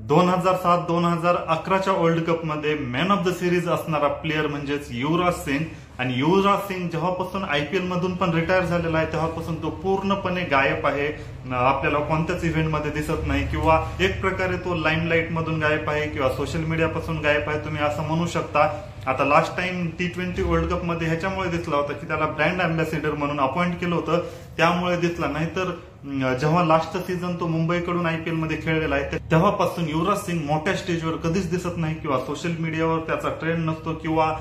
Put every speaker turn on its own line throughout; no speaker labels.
2007-2011च्या world cup मध्ये man of the series असणारा player म्हणजेच युवराज सिंग. आणि युवराज सिंग जेव्हापासून आयपीएल मधून पण रिटायर झालेला आहे तेव्हापासून तो पूर्णपणे गायब आहे. आपल्याला कोणत्याच इव्हेंटमध्ये दिसत नाही किंवा एक प्रकारे तो लाईमलाईट मधून गायब आहे किंवा सोशल मीडियापासून गायब आहे, तुम्ही असं म्हणू शकता. आता last time T20 world cup मध्ये ह्याच्यामुळे दिसला होता की त्याला ब्रँड अँबॅसिडर म्हणून अपॉइंट केलं होतं, त्यामुळे दिसला. नाहीतर जेव्हा लास्ट सीझन तो मुंबईकडून आयपीएल मध्ये खेळलेला आहे तेव्हापासून युवराज सिंग मोठ्या स्टेजवर कधीच दिसत नाही किंवा सोशल मीडियावर त्याचा ट्रेंड नसतो किंवा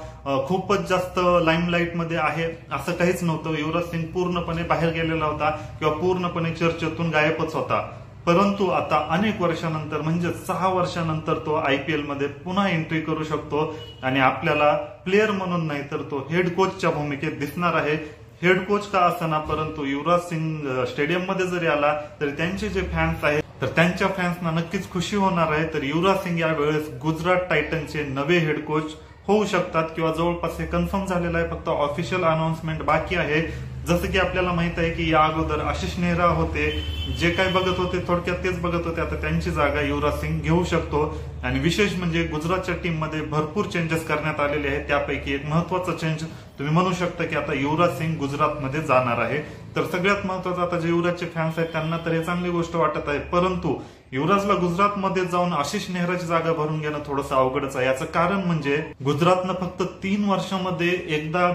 खूपच जास्त लाईमलाईट मध्ये आहे असं काहीच नव्हतं. युवराज सिंग पूर्णपणे बाहेर गेलेला होता किंवा पूर्णपणे चर्चेतून गायबच होता. परंतु आता अनेक वर्षानंतर म्हणजे 6 वर्षानंतर तो आयपीएल मध्ये पुन्हा एंट्री करू शकतो आणि आपल्याला प्लेअर म्हणून नाही तर तो हेड कोचच्या भूमिकेत दिसणार आहे. हेड कोच का असना, परंतु युवराज सिंग स्टेडियम मध्ये जरी आला तरी त्यांचे जे फॅन्स आहेत तर त्यांच्या फॅन्सना नक्कीच खुशी होणार आहे. तर युवराज सिंग यावेळेस गुजरात टायटन्सचे नवे हेड कोच होऊ शकतात किंवा जवळपास हे कन्फर्म झालेलं आहे, फक्त ऑफिशियल अनाउन्समेंट बाकी आहे. जसं की आपल्याला माहित आहे की या अगोदर आशिष नेहरा होते, जे काही बघत होते थोडक्यात तेच बघत होते, आता त्यांची जागा युवराज सिंग घेऊ शकतो. आणि विशेष म्हणजे गुजरातच्या टीम मध्ये भरपूर चेंजेस करण्यात आलेले आहेत, त्यापैकी एक महत्वाचा चेंज तुम्ही म्हणू शकता की आता युवराज सिंग गुजरातमध्ये जाणार आहे. तर सगळ्यात महत्वाचं आता जे युवराजचे फॅन्स आहेत त्यांना तर हे चांगली गोष्ट वाटत आहे, परंतु युवराजला गुजरातमध्ये जाऊन आशिष नेहराची जागा भरून घेणं थोडंसं अवघडच आहे. याचं कारण म्हणजे गुजरातनं फक्त 3 वर्षामध्ये एकदा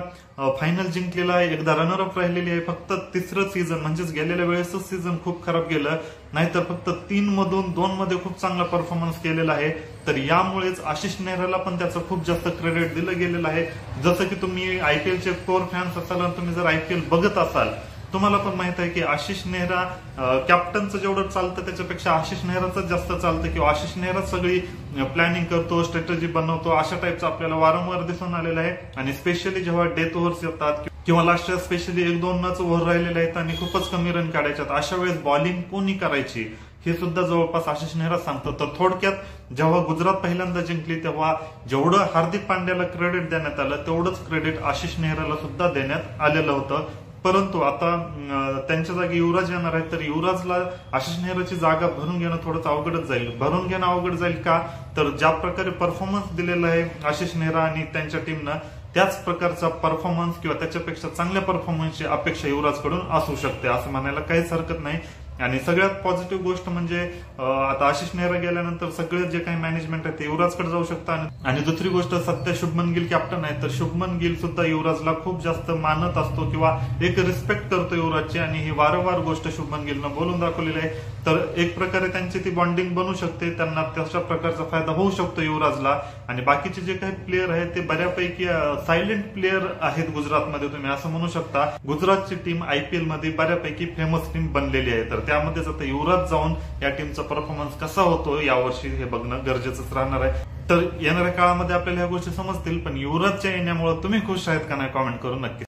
फायनल जिंकलेला आहे, एकदा रनरअप राहिलेली आहे. फक्त तिसरं सीझन म्हणजेच गेलेल्या वेळेसच सीझन खूप खराब गेलं, नाहीतर फक्त 3 मधून 2 मध्ये खूप चांगला परफॉर्मन्स केलेला आहे. तर यामुळेच आशिष नेहराला पण त्याचं खूप जास्त क्रेडिट दिलं गेलेलं आहे. जसं की तुम्ही आयपीएलचे कोर फॅन्स असाल आणि तुम्ही जर आयपीएल बघत असाल तुम्हाला पण माहित आहे की आशिष नेहरा कॅप्टनचं जेवढं चालतं त्याच्यापेक्षा आशिष नेहराच जास्त चालतं किंवा आशिष नेहराच सगळी प्लॅनिंग करतो, स्ट्रॅटेजी बनवतो, अशा टाईपचं आपल्याला वारंवार दिसून आलेलं आहे. आणि स्पेशली जेव्हा डेथ ओव्हर्स येतात किंवा लास्टच्या स्पेशली 1-2 ओव्हर राहिलेले आहेत आणि खूपच कमी रन काढायच्यात, अशा वेळेस बॉलिंग कोणी करायची हे सुद्धा जवळपास आशिष नेहरा सांगतो. तर थोडक्यात जेव्हा गुजरात पहिल्यांदा जिंकली तेव्हा जेवढं हार्दिक पांड्याला क्रेडिट देण्यात आलं तेवढंच क्रेडिट आशिष नेहराला सुद्धा देण्यात आलेलं होतं. परंतु आता त्यांच्या जागी युवराज येणार आहे, तर युवराजला आशिष नेहराची जागा भरून घेणं थोडंच अवघडच जाईल. भरून घेणं अवघड जाईल का, तर ज्या प्रकारे परफॉर्मन्स दिलेला आहे आशिष नेहरा आणि त्यांच्या टीमनं त्याच प्रकारचा परफॉर्मन्स किंवा त्याच्यापेक्षा चांगल्या परफॉर्मन्सची अपेक्षा युवराजकडून असू शकते, असं म्हणायला काहीच हरकत नाही. आणि सगळ्यात पॉझिटिव्ह गोष्ट म्हणजे आता आशिष नेहरा गेल्यानंतर सगळे जे काही मॅनेजमेंट आहे ते युवराजकडे जाऊ शकतं. आणि दुसरी गोष्ट, सध्या शुभमन गिल कॅप्टन आहे, तर शुभमन गिल सुद्धा युवराजला खूप जास्त मानत असतो किंवा एक रिस्पेक्ट करतो युवराजची, आणि ही वारंवार गोष्ट शुभमन गिलनं बोलून दाखवलेली आहे. तर एक प्रकारे त्यांची ती बॉन्डिंग बनू शकते, त्यांना तशा प्रकारचा फायदा होऊ शकतो युवराजला. आणि बाकीचे जे काही प्लेअर आहेत ते बऱ्यापैकी सायलेंट प्लेअर आहेत गुजरातमध्ये, तुम्ही असं म्हणू शकता. गुजरातची टीम आयपीएल मध्ये बऱ्यापैकी फेमस टीम बनलेली आहे, तर त्यामध्येच आता युवराज जाऊन या टीमचा परफॉर्मन्स कसा होतो यावर्षी हे बघणं गरजेचंच राहणार आहे. तर येणाऱ्या काळामध्ये आपल्याला ह्या गोष्टी समजतील. पण युवराजच्या येण्यामुळे तुम्ही खुश आहेत का नाही, कॉमेंट करून नक्की